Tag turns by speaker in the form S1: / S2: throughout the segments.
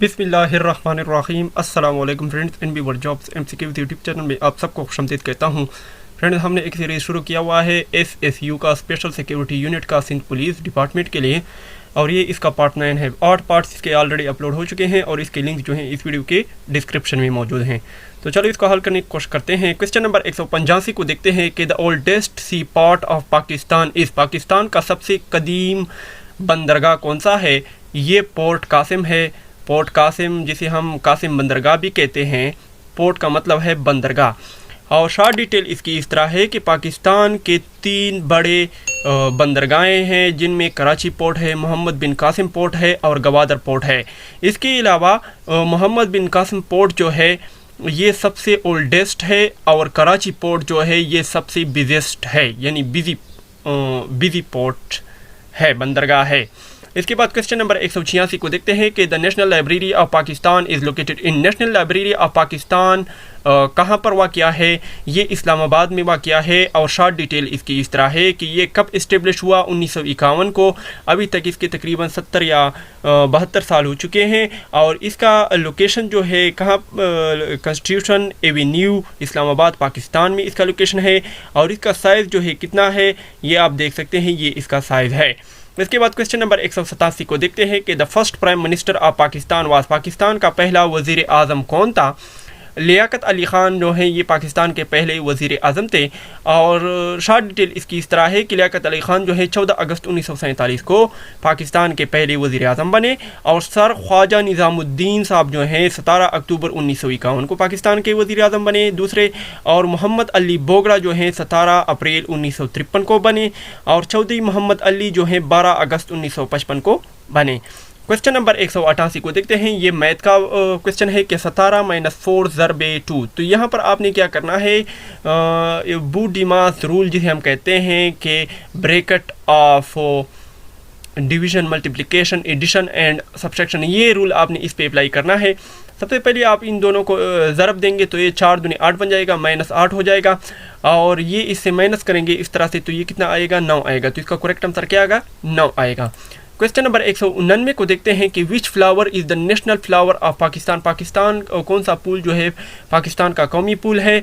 S1: बिस्मिल्लाहिर्रहमानिर्रहीम। अस्सलाम वालेकुम friends, NB world jobs MCQs YouTube channel में आप सबको खुशामदीद कहता हूँ। फ्रेंड्स, हमने एक सीरीज़ शुरू किया हुआ है SSU का, स्पेशल सिक्योरिटी यूनिट का, सिंध पुलिस डिपार्टमेंट के लिए, और ये इसका पार्ट 9 है। 8 पार्ट्स इसके ऑलरेडी अपलोड हो चुके हैं और इसके लिंक जो हैं इस वीडियो के डिस्क्रिप्शन में मौजूद हैं। तो चलो इसको हल करने की कोशिश करते हैं। क्वेश्चन नंबर 185 को देखते हैं कि the oldest sea part of Pakistan इस पाकिस्तान का सबसे कदीम बंदरगाह कौन सा है? ये पोर्ट कासिम है। पोर्ट कासिम, जिसे हम कासिम बंदरगाह भी कहते हैं, पोर्ट का मतलब है बंदरगाह। और शॉर्ट डिटेल इसकी इस तरह है कि पाकिस्तान के 3 बड़े बंदरगाहें हैं, जिनमें कराची पोर्ट है, मोहम्मद बिन कासिम पोर्ट है और गवादर पोर्ट है। इसके अलावा मोहम्मद बिन कासिम पोर्ट जो है ये सबसे ओल्डेस्ट है और कराची पोर्ट जो है ये सबसे बिजीएस्ट है, यानी बिजी पोर्ट है, बंदरगाह है। इसके बाद क्वेश्चन नंबर 186 को देखते हैं कि the national library of Pakistan is located in national library of Pakistan कहाँ पर वाक़या है? ये इस्लामाबाद में वाक़या है। और शॉर्ट डिटेल इसकी इस तरह है कि ये कब इस्टेब्लिश हुआ? 1951 को। अभी तक इसके तकरीबन 70 या 72 साल हो चुके हैं। और इसका लोकेशन जो है कहाँ? कॉन्स्टिट्यूशन एवेन्यू, इस्लामाबाद, पाकिस्तान में इसका लोकेशन है। और इसका साइज़ जो है कितना है ये आप देख सकते हैं, ये इसका साइज़ है। इसके बाद क्वेश्चन नंबर 187 को देखते हैं कि the first prime minister of Pakistan was, Pakistan का पहला वज़ीर आज़म कौन था? लियाकत अली ख़ान जो हैं ये पाकिस्तान के पहले वज़ीर आज़म थे। और शॉर्ट डिटेल इसकी इस तरह है कि लियाकत अली ख़ान जो है 14 अगस्त 1947 को पाकिस्तान के पहले वज़ीर आज़म बने। और सर ख्वाजा निज़ामुद्दीन साहब जो हैं 17 अक्टूबर 1951 को पाकिस्तान के वज़ीर आज़म बने, दूसरे। और मोहम्मद अली बोगड़ा जो हैं 17 अप्रैल 1953 को बने। और चौधरी मोहम्मद अली जो हैं 12 अगस्त 1955 को बने। क्वेश्चन नंबर 188 को देखते हैं। ये मैथ का क्वेश्चन है कि 17 - 4 ज़रबे 2। तो यहाँ पर आपने क्या करना है? बूडिमास रूल जिसे हम कहते हैं कि bracket of division, multiplication, addition and subtraction, ये रूल आपने इस पे अप्लाई करना है। सबसे पहले आप इन दोनों को ज़रब देंगे तो ये 4 दूनी 8 बन जाएगा, -8 हो जाएगा। और ये इससे माइनस करेंगे इस तरह से तो ये कितना आएगा? 9 आएगा। तो इसका करेक्ट आंसर क्या आएगा? 9 आएगा। क्वेश्चन नंबर 199 को देखते हैं कि विच flower is the national flower of Pakistan, Pakistan कौन सा फूल जो है पाकिस्तान का कौमी फूल है?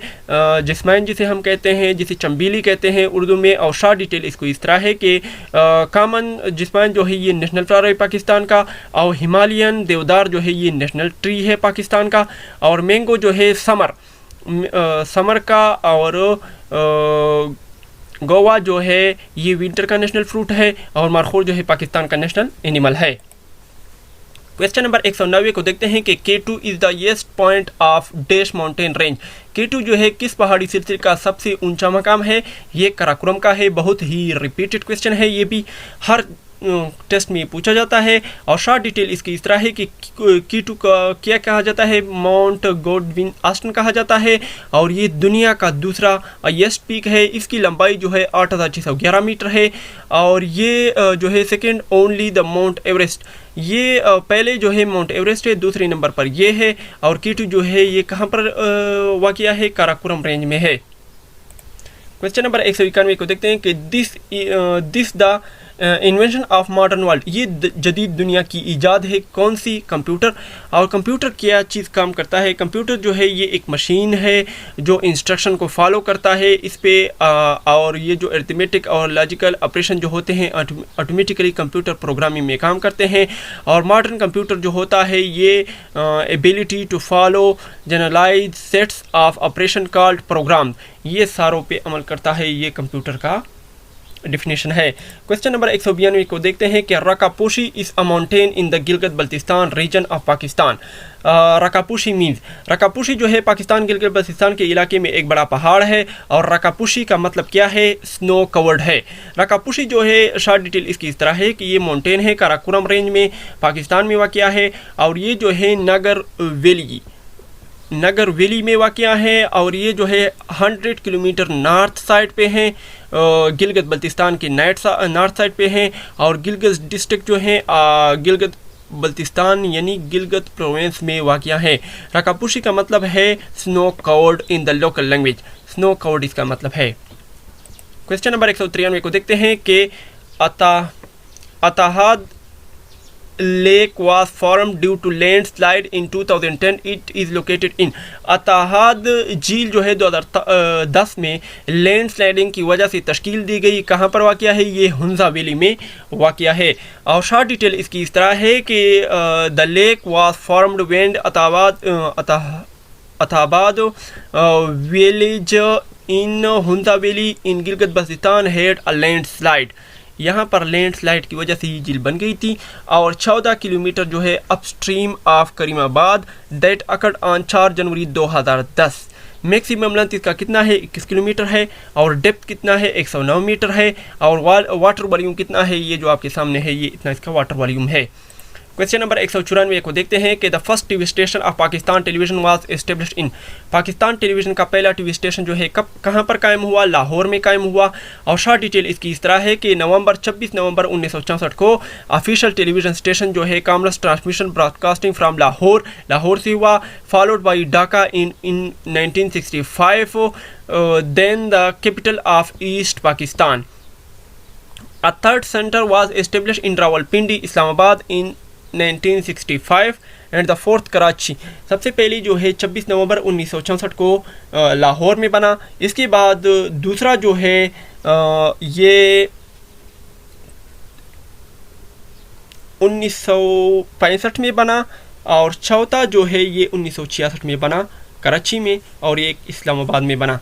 S1: जिस्माइन जिसे हम कहते हैं, जिसे चंबीली कहते हैं उर्दू में। और शॉर्ट डिटेल इसको इस तरह है कि कामन जिस्माइन जो है ये नेशनल फ्लावर है पाकिस्तान का। और हिमालयन देवदार जो है ये नेशनल ट्री है पाकिस्तान का। और मैंगो जो है समर का। और गोवा जो है ये विंटर का नेशनल फ्रूट है। और मारखोर जो है पाकिस्तान का नेशनल एनिमल है। क्वेश्चन नंबर 190 को देखते हैं कि K2 is the highest point of dash mountain range. K2 जो है किस पहाड़ी सिलसिले का सबसे ऊंचा मकाम है? ये कराकोरम का है। बहुत ही रिपीटेड क्वेश्चन है, ये भी हर टेस्ट में पूछा जाता है। और शॉर्ट डिटेल इसकी इस तरह है कि K2 का क्या कहा जाता है? माउंट गॉडविन ऑस्टन कहा जाता है। और ये दुनिया का दूसरा हाईएस्ट पीक है। इसकी लंबाई जो है 8611 मीटर है। और ये जो है second only the mount Everest, ये पहले जो है माउंट एवरेस्ट है, दूसरे नंबर पर ये है। और K2 जो है ये कहाँ पर वाक़या है? काराकोरम रेंज में है। क्वेश्चन नंबर 191 को देखते हैं कि this the invention of modern world, ये जदीद दुनिया की ईजाद है कौन सी? कंप्यूटर। और कंप्यूटर क्या चीज़ काम करता है? कंप्यूटर जो है ये एक मशीन है जो इंस्ट्रक्शन को फॉलो करता है इस पे। और ये जो अरिथमेटिक और लॉजिकल ऑपरेशन जो होते हैं ऑटोमेटिकली कंप्यूटर प्रोग्रामिंग में काम करते हैं। और मॉडर्न कंप्यूटर जो होता है ये ability to follow generalize sets of operation called program, ये सारों पे अमल करता है। ये कंप्यूटर का डिफिनेशन है। क्वेश्चन नंबर 192 को देखते हैं कि Rakaposhi is a mountain in the Gilgit Baltistan region of Pakistan. Rakaposhi means, Rakaposhi जो है पाकिस्तान गिलगित बल्तिस्तान के इलाके में एक बड़ा पहाड़ है। और रकापोशी का मतलब क्या है? स्नो कवर्ड है। रकापोशी जो है शॉर्ट डिटेल इसकी इस तरह है कि ये माउंटेन है, काराकोरम रेंज में पाकिस्तान में वाक़या है। और ये जो है नगर वैली में वाक़या है। और ये जो है 100 किलोमीटर नॉर्थ साइड पे हैं, गिलगित बल्तिस्तान के नॉर्थ साइड पे हैं। और गिलगित डिस्ट्रिक्ट जो है गिलगित बल्तिस्तान यानी गिलगित प्रोविंस में वाक़या है। रकापोशी का मतलब है snow covered in the local language, snow covered इसका मतलब है। क्वेश्चन नंबर 193 को देखते हैं कि अताहाद lake was formed due to landslide in 2010. It is located in अताहाद झील जो है 2010 में लैंड स्लाइडिंग की वजह से तश्कील दी गई। कहाँ पर वाक़या है? ये हुंजा वैली में वाक़या है। और शॉर्ट डिटेल इसकी इस तरह है कि the lake was formed when Attabad village in Hunza valley in Gilgit Baltistan had a land slide. यहाँ पर लैंड स्लाइड की वजह से ये झील बन गई थी। और 14 किलोमीटर जो है upstream of Karimabad that occurred on 4 January 2010। Maximum length इसका कितना है? 21 किलोमीटर है। और डेप्थ कितना है? 109 मीटर है। और वाटर वॉल्यूम कितना है? ये जो आपके सामने है, ये इतना इसका वाटर वॉल्यूम है। क्वेश्चन नंबर 194 को देखते हैं कि the first TV station of Pakistan television was established in. Pakistan television का पहला टीवी स्टेशन जो है कहाँ पर कायम हुआ? लाहौर में कायम हुआ। और शॉर्ट डिटेल इसकी इस तरह है कि 26 नवंबर 1964 को ऑफिशियल टेलीविजन स्टेशन जो है commerce transmission broadcasting from Lahore से हुआ। Followed by Dhaka in 1965 then the capital of east Pakistan. A third centre was established in Rawalpindi Islamabad in 1965 and the fourth Karachi. सबसे पहली जो है 26 नवंबर 1964 को लाहौर में बना। इसके बाद दूसरा जो है ये 1965 में बना। और चौथा जो है ये 1966 में बना कराची में। और ये इस्लामाबाद में बना।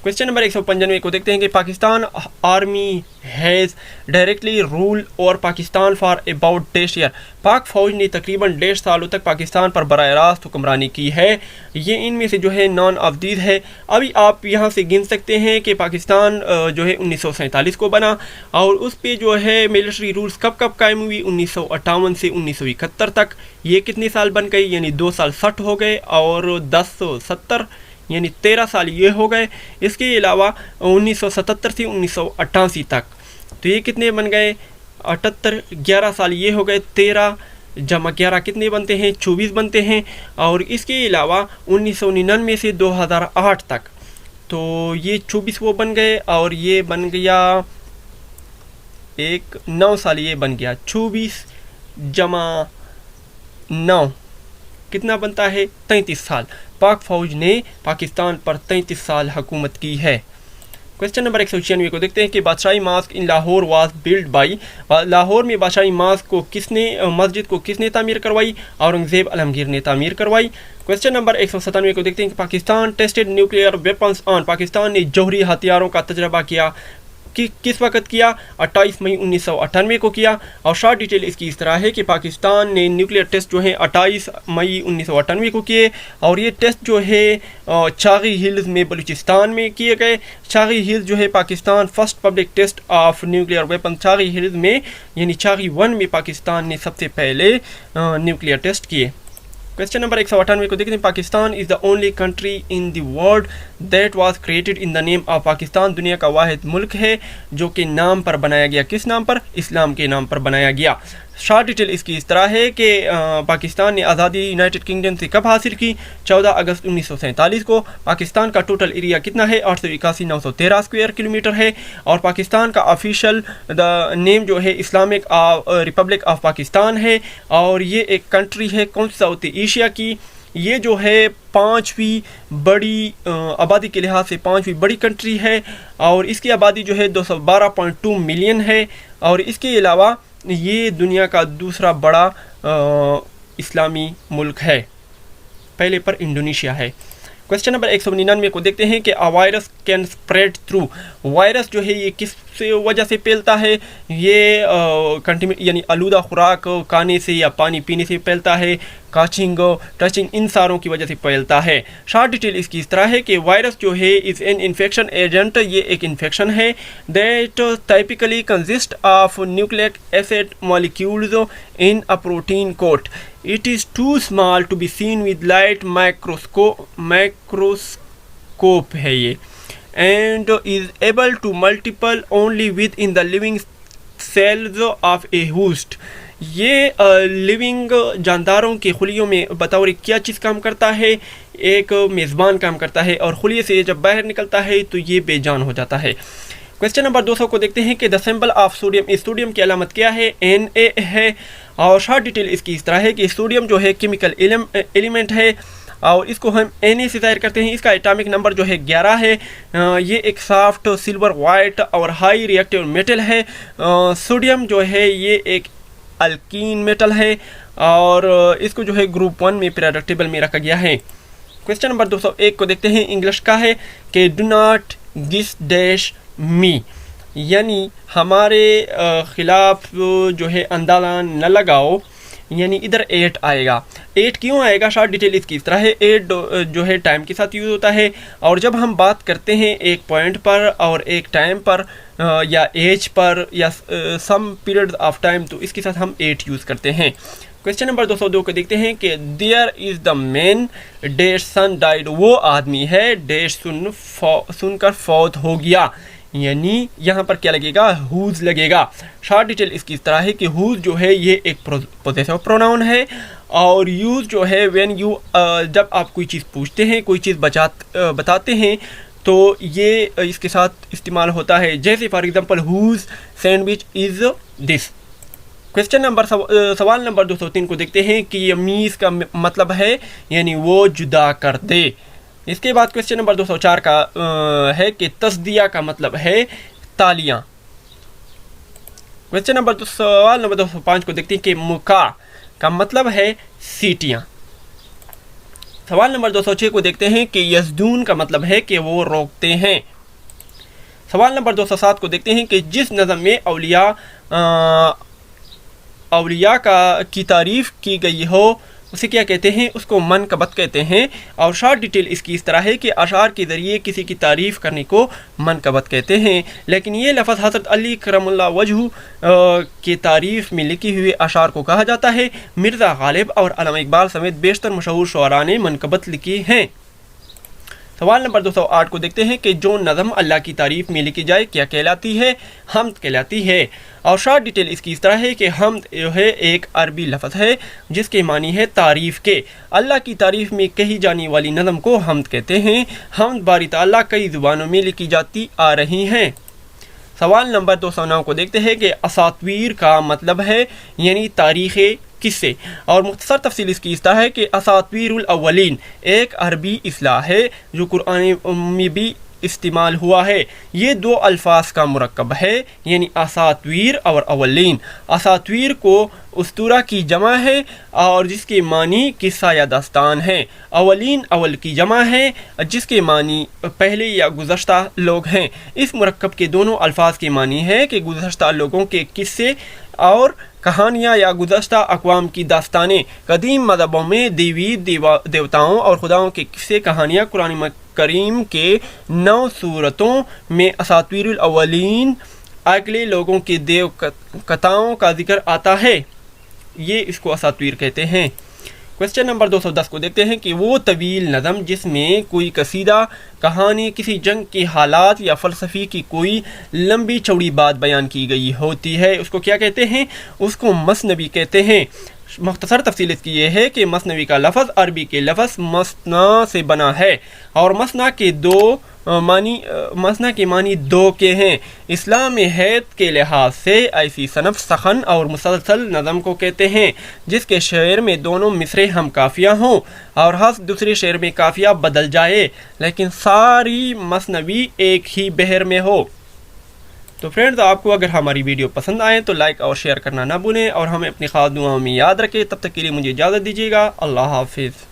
S1: क्वेश्चन नंबर 195 को देखते हैं कि Pakistan army has directly rule और पाकिस्तान फॉर अबाउट डेढ़ ईयर। पाक फौज ने तकरीबन 1.5 सालों तक पाकिस्तान पर बराह रास्त हुक्मरानी की है। ये इनमें से जो है नॉन ऑफ दीज है। अभी आप यहाँ से गिन सकते हैं कि पाकिस्तान जो है 1947 को बना। और उस पर जो है मिलिट्री रूल्स कब कब कायम हुई? 1958 से 1971 तक। ये कितने साल बन गई? यानी 2 साल 60 हो गए और 10 70 यानी 13 साल ये हो गए। इसके अलावा 1977 से 1988 तक तो ये कितने बन गए? 78। 11 साल ये हो गए। 13 जमा 11 कितने बनते हैं? 24 बनते हैं। और इसके अलावा 1999 से 2008 तक तो ये 24 वो बन गए। और ये बन गया 9 साल ये बन गया। 24 जमा 9 कितना बनता है? 33 साल। पाक फौज ने पाकिस्तान पर 33 साल हुकूमत की है। क्वेश्चन नंबर 196 को देखते हैं कि Badshahi Masjid in Lahore was build by. Lahore में बादशाही मस्जिद को किसने तामीर करवाई? औरंगजेब आलमगीर ने तामीर करवाई। क्वेश्चन नंबर 197 को देखते हैं कि Pakistan tested nuclear weapons on. Pakistan ने जौहरी हथियारों का तजर्बा किया किस वक्त किया? 28 मई 1998 को किया। और शॉर्ट डिटेल इसकी इस तरह है कि पाकिस्तान ने न्यूक्लियर टेस्ट जो है 28 मई 1998 को किए। और ये टेस्ट जो है चागी हिल्स में बलूचिस्तान में किए गए। चागी हिल्स जो है Pakistan first public test of nuclear weapon Chagai hills में यानी चागी 1 में पाकिस्तान ने सबसे पहले न्यूक्लियर टेस्ट किए। क्वेश्चन नंबर 198 को देखते हैं Pakistan is the only country in the world that was created in the name of Pakistan. दुनिया का वाहिद मुल्क है जो कि नाम पर बनाया गया। किस नाम पर? इस्लाम के नाम पर बनाया गया। शॉर्ट डिटेल इसकी इस तरह है कि पाकिस्तान ने आज़ादी यूनाइटेड किंगडम से कब हासिल की? 14 अगस्त 1947 को। पाकिस्तान का टोटल एरिया कितना है? 881,913 स्क्वायर किलोमीटर है। और पाकिस्तान का ऑफिशियल नेम जो है इस्लामिक रिपब्लिक ऑफ पाकिस्तान है। और ये एक कंट्री है कौन सी? साउथ एशिया की। ये जो है 5वीं बड़ी आबादी के लिहाज से 5वीं बड़ी कंट्री है। और इसकी आबादी जो है 212.2 मिलियन है। और इसके अलावा ये दुनिया का दूसरा बड़ा इस्लामी मुल्क है। पहले पर इंडोनेशिया है। क्वेश्चन नंबर 199 को देखते हैं कि a virus can spread through. Virus जो है ये किस वजह से फैलता है? ये यानी आलूदा खुराक खाने से या पानी पीने से फैलता है। काचिंग टचिंग इन सारों की वजह से फैलता है। शॉर्ट डिटेल इसकी इस तरह है कि वायरस जो है इज़ एन इन्फेक्शन एजेंट। ये एक इन्फेक्शन है that typically consist of nucleic acid molecules in a protein coat. It is too small to be seen with light microscope है ये and is able to multiple only within the living cells of a host. ये living जानदारों के खुलियों में बतौर क्या चीज़ काम करता है? एक मेज़बान काम करता है। और खुलिये से जब बाहर निकलता है तो ये बेजान हो जाता है। क्वेश्चन नंबर 200 को देखते हैं कि द सिंबल ऑफ सोडियम, इस सोडियम की अलामत क्या है? Na है। और शॉर्ट डिटेल इसकी इस तरह है कि सोडियम जो है केमिकल एलिमेंट है और इसको हम Na से ज़ाहिर करते हैं। इसका एटॉमिक नंबर जो है 11 है। ये एक सॉफ्ट सिल्वर वाइट और हाई रिएक्टिव मेटल है। सोडियम जो है ये एक अल्कीन मेटल है और इसको जो है ग्रुप 1 में पीरियोडिक टेबल में रखा गया है। क्वेश्चन नंबर 201 को देखते हैं, इंग्लिश का है कि डू नॉट दिस डैश मी, यानी हमारे ख़िलाफ़ जो है अंदाज़ा न लगाओ, यानी इधर 8 आएगा। 8 क्यों आएगा? शॉर्ट डिटेल इसकी इस तरह है। 8 जो है टाइम के साथ यूज़ होता है और जब हम बात करते हैं एक पॉइंट पर और एक टाइम पर या एज पर या सम पीरियड ऑफ टाइम, तो इसके साथ हम 8 यूज़ करते हैं। क्वेश्चन नंबर 202 को देखते हैं कि there is the man dash son died, वो आदमी है डैश सुनकर फौत हो गया, यानी यहाँ पर क्या लगेगा? हुज लगेगा। शॉर्ट डिटेल इसकी इस तरह है कि हुज जो है ये एक पोजेसिव प्रोनाउन है और यूज जो है व्हेन यू, जब आप कोई चीज़ पूछते हैं, कोई चीज़ बताते हैं तो ये इसके साथ इस्तेमाल होता है। जैसे for example whose sandwich is this. Question number सवाल नंबर 203 को देखते हैं कि यमीज़ का मतलब है यानी वो जुदा कर दे। इसके बाद क्वेश्चन नंबर 204 का है कि तस्दिया का मतलब है तालियां। क्वेश्चन नंबर सवाल नंबर 205 को देखते हैं कि मुका का मतलब है सीटियां। सवाल नंबर 206 को देखते हैं कि यज़दून का मतलब है कि वो रोकते हैं। सवाल नंबर 207 को देखते हैं कि जिस नज़म में औलिया की तारीफ़ की गई हो उसे क्या कहते हैं? उसको मनक़बत कहते हैं। और शॉर्ट डिटेल इसकी इस तरह है कि अशार के ज़रिए किसी की तारीफ़ करने को मनक़बत कहते हैं, लेकिन ये लफ़्ज़ हज़रत अली करमुल्लाह वजहू की तारीफ़ में लिखी हुई अशार को कहा जाता है। मिर्ज़ा गालिब और अल्लामा इकबाल समेत बेशतर मशहूर शुअरा ने मनक़बत लिखी हैं। सवाल नंबर 208 को देखते हैं कि जो नज़म अल्लाह की तारीफ़ में लिखी जाए क्या कहलाती है? हम्द कहलाती है। और शॉर्ट डिटेल इसकी इस तरह है कि हम्द जो है एक अरबी लफ्ज़ है जिसके मानी है तारीफ़ के। अल्लाह की तारीफ़ में कही जाने वाली नज़म को हम्द कहते हैं। हम्द बारी ताला कई ज़ुबानों में लिखी जाती आ रही हैं। सवाल नंबर 209 को देखते हैं कि असातीर का मतलब है यानी तारीख़ किस्से। और मुख्तसर तफसील इसकी इस तरह है कि असातीरुल अव्वलीन एक अरबी इस्लाह है जो कुरान में भी इस्तेमाल हुआ है। ये दो अल्फाज का मुरक्कब है यानी असातीर और अव्वलीन। असातीर को उस्तूरा की जमा है और जिसके मानी किस्सा या दास्तान है। अव्वलीन अव्वल की जमा है जिसके मानी पहले या गुज़श्ता लोग हैं। इस मुरक्कब के दोनों अल्फाज के मानी है कि गुज़श्ता लोगों के किस्से और कहानियाँ या गुज़श्ता अक़वाम की दास्तानें। कदीम मज़हबों में देवी देवताओं और खुदाओं के किस्से कहानियाँ कुरान करीम के 9 सूरतों में असातीरुल अव्वलीन अगले लोगों के देव कथाओं का जिक्र आता है। ये इसको असातीर कहते हैं। क्वेश्चन नंबर 210 को देखते हैं कि वो तवील नज़म जिसमें कोई कसीदा कहानी किसी जंग के हालात या फ़लसफ़ी की कोई लंबी चौड़ी बात बयान की गई होती है उसको क्या कहते हैं? उसको मसनवी कहते हैं। मुख्तसर तफसील इसकी ये है कि मसनवी का लफ्ज़ अरबी के लफ्ज़ मसना से बना है और मसना के मानी दो के हैं। इस्लाम में हैत के लिहाज से ऐसी सनफ़ सखन और मुसलसल नज़म को कहते हैं जिसके शेर में दोनों मिसरे हम काफ़िया हों और हर दूसरे शेर में काफ़िया बदल जाए लेकिन सारी मसनवी एक ही बहर में हो। तो फ्रेंड्स, आपको अगर हमारी वीडियो पसंद आए तो लाइक और शेयर करना ना भूलें और हमें अपनी ख़ास दुआओं में याद रखें। तब तक के लिए मुझे इजाज़त दीजिएगा। अल्लाह हाफिज़।